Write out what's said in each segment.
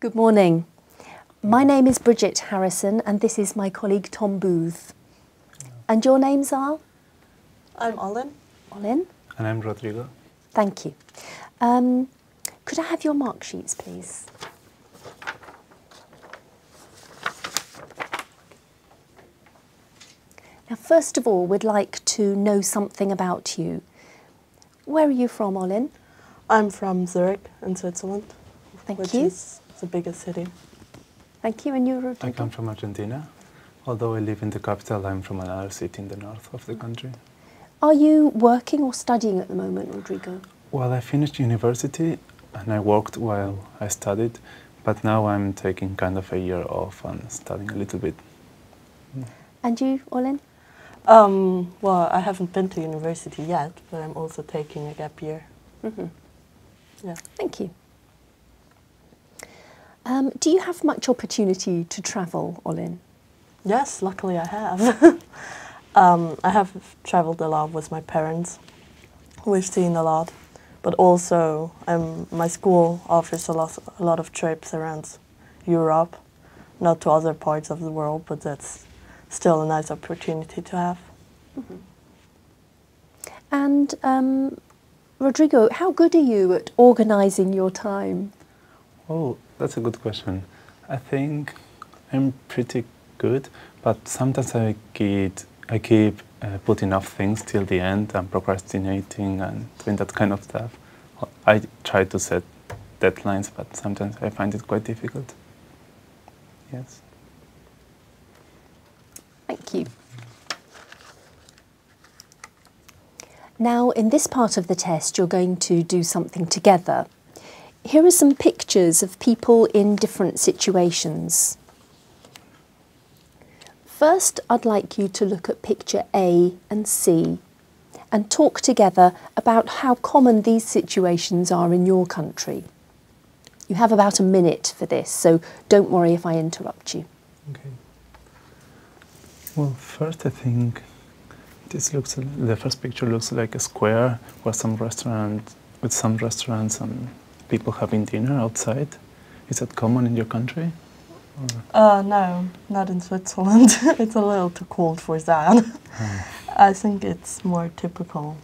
Good morning. My name is Bridget Harrison and this is my colleague Tom Booth. And your names are? I'm Ollin. Ollin? And I'm Rodrigo. Thank you. Could I have your mark sheets, please? Now, first of all, we'd like to know something about you. Where are you from, Ollin? I'm from Zurich in Switzerland, Thank you. which is the biggest city. Thank you. And you, Rodrigo? I come from Argentina. Although I live in the capital, I'm from another city in the north of the country. Are you working or studying at the moment, Rodrigo? Well, I finished university and I worked while I studied, but now I'm taking kind of a year off and studying a little bit. And you, Ollin? Well, I haven't been to university yet, but I'm also taking a gap year. Mm-hmm. Yeah. Thank you. Do you have much opportunity to travel, Ollin? Yes, luckily I have. I have traveled a lot with my parents. We've seen a lot, but also my school offers a lot of trips around Europe, not to other parts of the world, but that's still a nice opportunity to have. Mm-hmm. And Rodrigo, how good are you at organising your time? Oh, that's a good question. I think I'm pretty good, but sometimes I keep putting off things till the end and procrastinating and doing that kind of stuff. I try to set deadlines, but sometimes I find it quite difficult. Yes. Thank you. Now, in this part of the test, you're going to do something together. Here are some pictures of people in different situations. First, I'd like you to look at picture A and C and talk together about how common these situations are in your country. You have about a minute for this, so don't worry if I interrupt you. Okay. Well, first I think the first picture looks like a square with some restaurants and people having dinner outside. Is that common in your country? No, not in Switzerland. It's a little too cold for that. I think it's more typical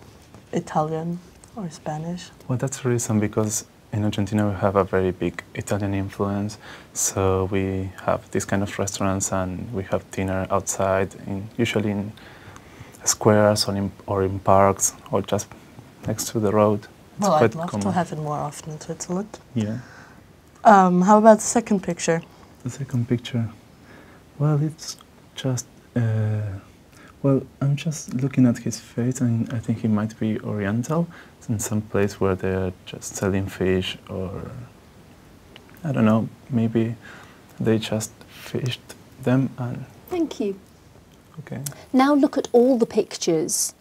Italian or Spanish. Well, that's the reason, because in Argentina we have a very big Italian influence, so we have these kind of restaurants and we have dinner outside, usually in squares or in parks or just next to the road. It's well, quite I'd love common. to have it more often in Switzerland. Yeah. How about the second picture? The second picture, well, it's just, well, I'm just looking at his face and I think he might be Oriental. It's in some place where they're just selling fish, or, I don't know, maybe they just fished them and... Thank you. Okay. Now look at all the pictures.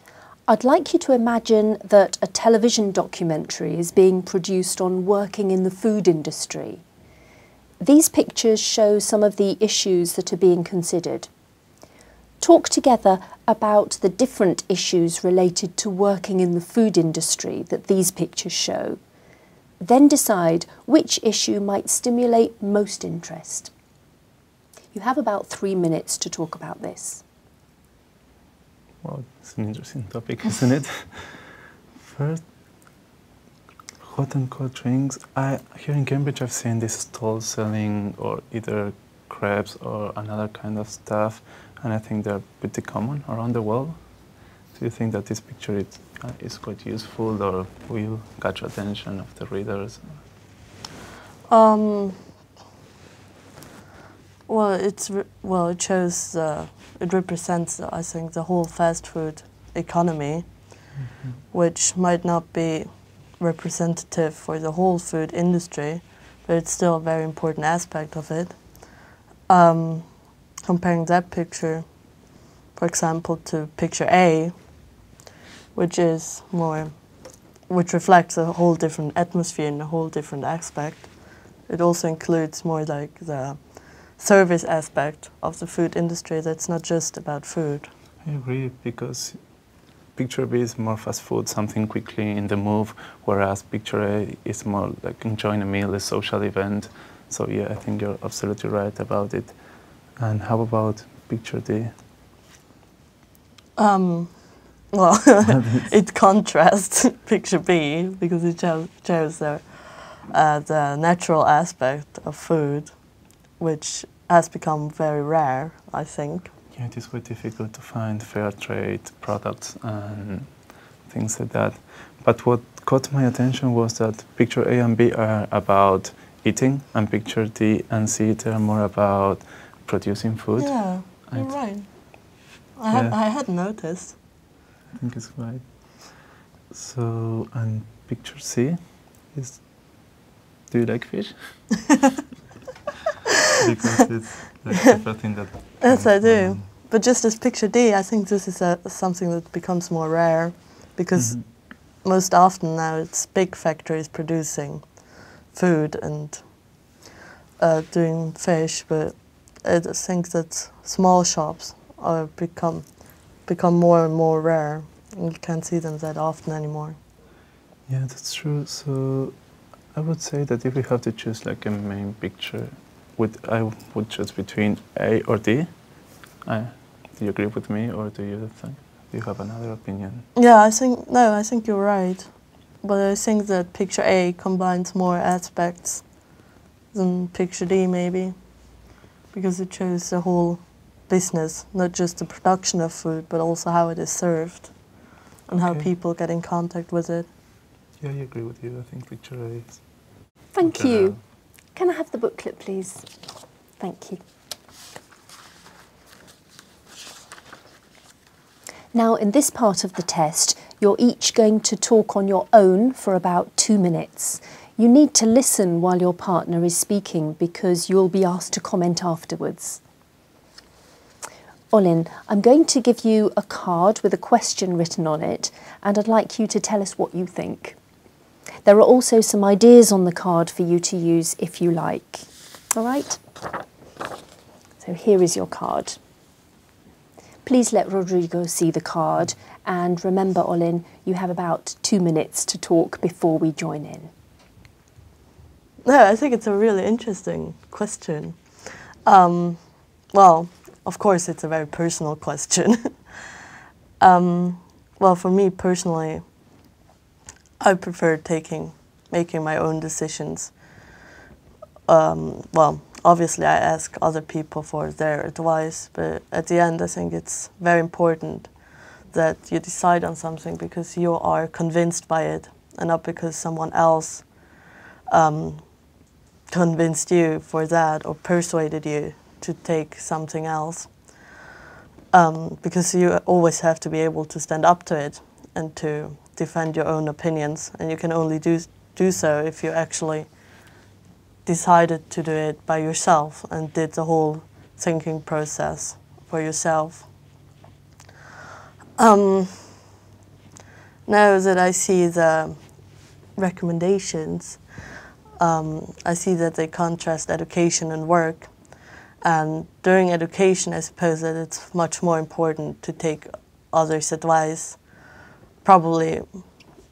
I'd like you to imagine that a television documentary is being produced on working in the food industry. These pictures show some of the issues that are being considered. Talk together about the different issues related to working in the food industry that these pictures show. Then decide which issue might stimulate most interest. You have about 3 minutes to talk about this. Well, it's an interesting topic, isn't it? First, hot and cold drinks. Here in Cambridge I've seen this stall selling or either crepes or another kind of stuff, and I think they're pretty common around the world. Do you think that this picture is quite useful or will catch attention of the readers? Well, it shows, it represents, I think, the whole fast food economy, which might not be representative for the whole food industry, but it's still a very important aspect of it. Comparing that picture, for example, to picture A, which reflects a whole different atmosphere and a whole different aspect. It also includes more like the service aspect of the food industry that's not just about food. I agree, because picture B is more fast food, something quickly in the move, whereas picture A is more like enjoying a meal, a social event, So yeah, I think you're absolutely right about it. And how about picture D? Well, it contrasts picture B because it shows the natural aspect of food, which has become very rare, I think. Yeah, it is quite difficult to find fair trade products and things like that. But what caught my attention was that picture A and B are about eating, and picture D and C are more about producing food. Yeah, you're right. I had noticed. I think it's right. So, and picture C is, do you like fish? Because it's like everything that... Yes, I do. But just as picture D, I think this is something that becomes more rare because most often now it's big factories producing food and doing fish, but I think that small shops are become more and more rare. And you can't see them that often anymore. Yeah, that's true. So I would say that if we have to choose like a main picture, I would choose between A or D. Do you agree with me, or do you have another opinion? Yeah, I think you're right. But I think that picture A combines more aspects than picture D, maybe, because it shows the whole business, not just the production of food, but also how it is served and how people get in contact with it. Yeah, I agree with you. I think picture A is... Thank you. Can I have the booklet, please? Thank you. Now, in this part of the test, you're each going to talk on your own for about 2 minutes. You need to listen while your partner is speaking because you'll be asked to comment afterwards. Ollin, I'm going to give you a card with a question written on it, and I'd like you to tell us what you think. There are also some ideas on the card for you to use if you like. All right? So here is your card. Please let Rodrigo see the card, and remember, Ollin, you have about 2 minutes to talk before we join in. No, I think it's a really interesting question. Well, of course, it's a very personal question. Well, for me personally, I prefer making my own decisions. Well, obviously I ask other people for their advice, but at the end I think it's very important that you decide on something because you are convinced by it and not because someone else convinced you for that or persuaded you to take something else. Because you always have to be able to stand up to it and to defend your own opinions, and you can only do so if you actually decided to do it by yourself and did the whole thinking process for yourself. Now that I see the recommendations, I see that they contrast education and work. And during education, I suppose that it's much more important to take others' advice, probably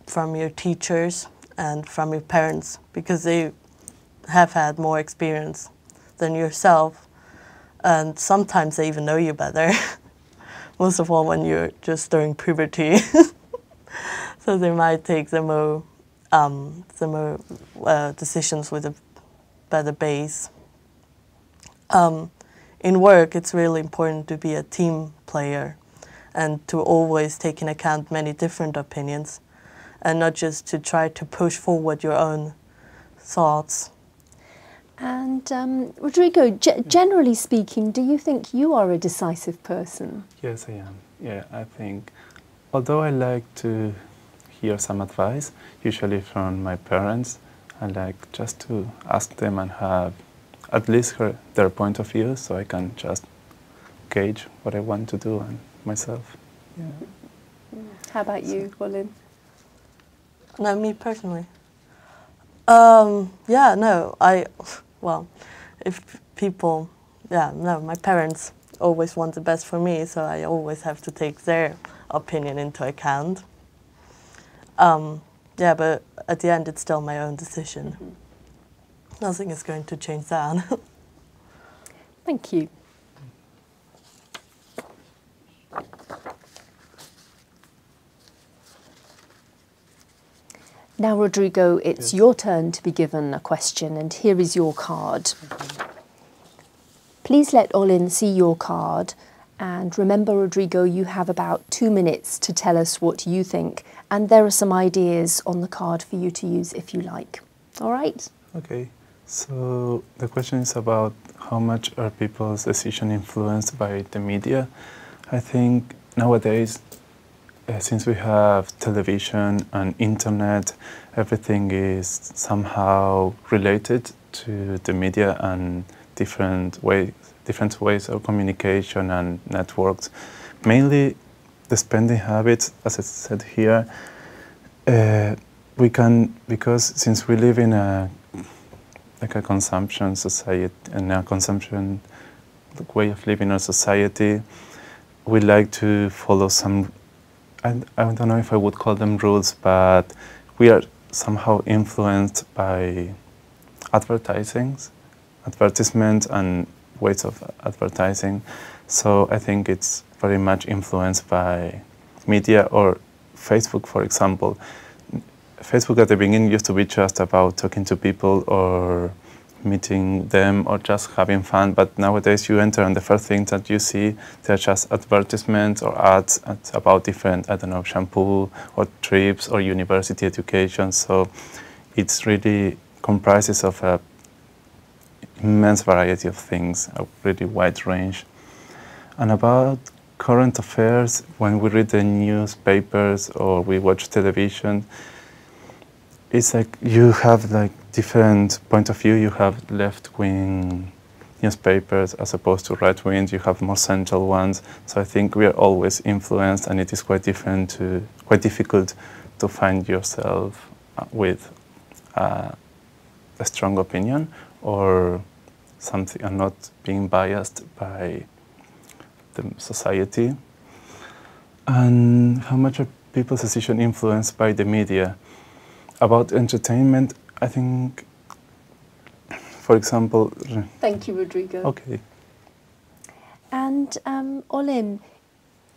from your teachers and from your parents, because they have had more experience than yourself, and sometimes they even know you better, most of all when you're just during puberty. So they might take the more decisions with a better base. In work, it's really important to be a team player and to always take into account many different opinions and not just to try to push forward your own thoughts. And Rodrigo, generally speaking, do you think you are a decisive person? Yes, I am. Yeah, I think, although I like to hear some advice, usually from my parents, I like just to ask them and have at least their point of view, so I can just gauge what I want to do and myself. Yeah. How about you, Ollin? No, me personally. Yeah, no, well, if people, yeah, no, my parents always want the best for me, so I always have to take their opinion into account. Yeah, but at the end, it's still my own decision. nothing is going to change that. Thank you. Now, Rodrigo, it's your turn to be given a question, and here is your card. Please let Ollin see your card, and remember, Rodrigo, you have about 2 minutes to tell us what you think, and there are some ideas on the card for you to use if you like. All right? Okay, so the question is about how much are people's decisions influenced by the media. I think nowadays, since we have television and internet, everything is somehow related to the media and different ways of communication and networks. Mainly the spending habits, as I said here, because since we live in a consumption society and a consumption way of living in our society, we like to follow some, I don't know if I would call them rules, but we are somehow influenced by advertisements and ways of advertising. So I think it's very much influenced by media or Facebook, for example. Facebook at the beginning used to be just about talking to people or meeting them or just having fun, but nowadays you enter and the first thing that you see, they're just advertisements or ads about different, I don't know, shampoo or trips or university education. So it's really comprises of a immense variety of things, a really wide range. And about current affairs, when we read the newspapers or we watch television, it's like you have like different point of view. You have left-wing newspapers as opposed to right-wing. You have more central ones. So I think we are always influenced, and it is quite difficult to find yourself with a strong opinion or something, and not being biased by the society. And how much are people's decisions influenced by the media? About entertainment, I think, for example... Thank you, Rodrigo. Okay. And Ollin,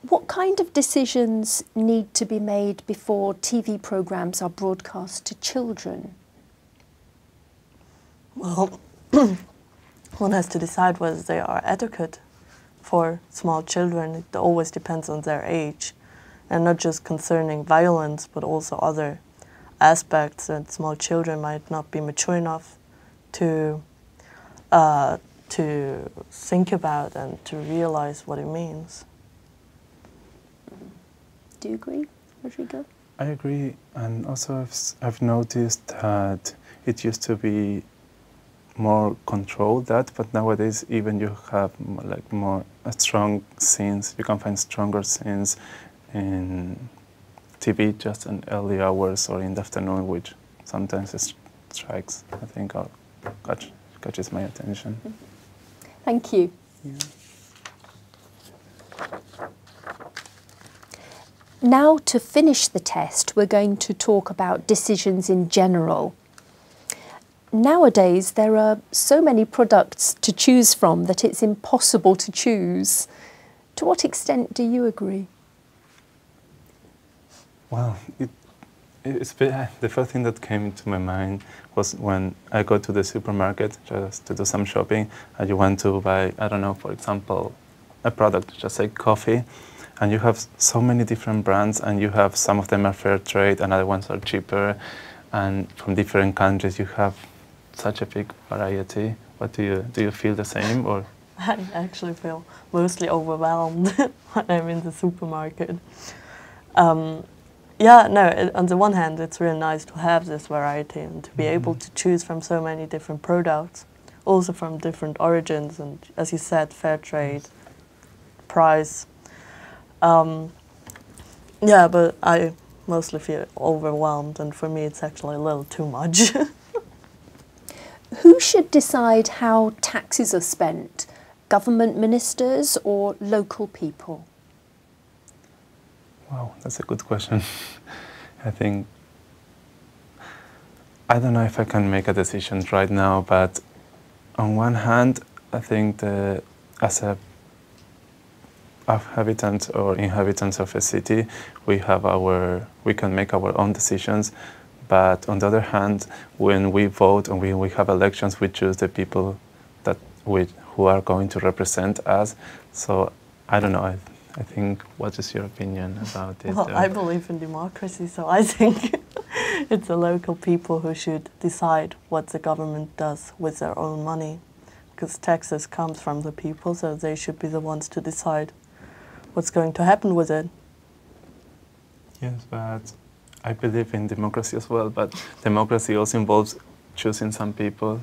what kind of decisions need to be made before TV programmes are broadcast to children? Well, one has to decide whether they are adequate for small children. It always depends on their age, and not just concerning violence, but also other aspects that small children might not be mature enough to think about and to realize what it means. Do you agree, Rodrigo? I agree, and also I've noticed that it used to be more controlled but nowadays even you have more strong scenes. You can find stronger scenes in TV just in early hours or in the afternoon, which sometimes it strikes, I think, or catches my attention. Thank you. Yeah. Now, to finish the test, we're going to talk about decisions in general. Nowadays, there are so many products to choose from that it's impossible to choose. To what extent do you agree? Well, the first thing that came to my mind was when I go to the supermarket just to do some shopping, and you want to buy, I don't know, for example, a product, just like coffee, and you have so many different brands, and you have some of them are fair trade, and other ones are cheaper, and from different countries you have such a big variety. What do you feel the same, or? I actually feel mostly overwhelmed when I'm in the supermarket. Yeah, no, on the one hand, it's really nice to have this variety and to be able to choose from so many different products, also from different origins, and as you said, fair trade, price. Yeah, but I mostly feel overwhelmed, and for me it's actually a little too much. Who should decide how taxes are spent? Government ministers or local people? Wow, that's a good question. I think I don't know if I can make a decision right now, but on one hand, I think that as a inhabitants of a city, we can make our own decisions. But on the other hand, when we vote and we have elections, we choose the people who are going to represent us. So I don't know. I think, what is your opinion about it? Well, I believe in democracy, so I think it's the local people who should decide what the government does with their own money, because taxes comes from the people, so they should be the ones to decide what's going to happen with it. Yes, but I believe in democracy as well, but democracy also involves choosing some people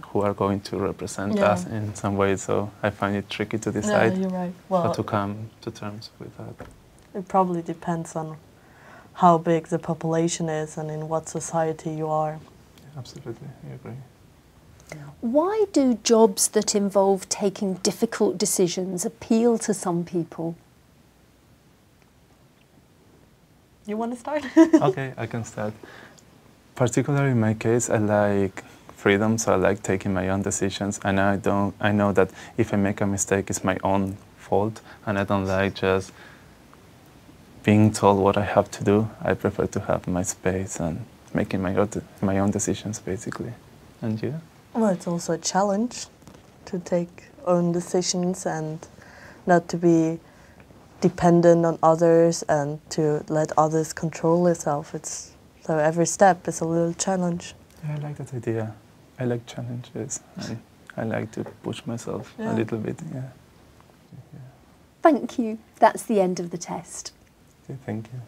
who are going to represent us in some way, so I find it tricky to decide Yeah, you're right. how to come to terms with that. It probably depends on how big the population is and in what society you are. Yeah, absolutely, I agree. Why do jobs that involve taking difficult decisions appeal to some people? You want to start? Okay, I can start. Particularly in my case, I like freedom, so I like taking my own decisions, and I know that if I make a mistake, it's my own fault, and I don't like just being told what I have to do. I prefer to have my space and making my own decisions, basically. And you? Well, it's also a challenge to take own decisions and not to be dependent on others and to let others control yourself. So every step is a little challenge. Yeah, I like that idea. I like challenges, and I like to push myself a little bit. Yeah. Thank you. That's the end of the test. Okay, thank you.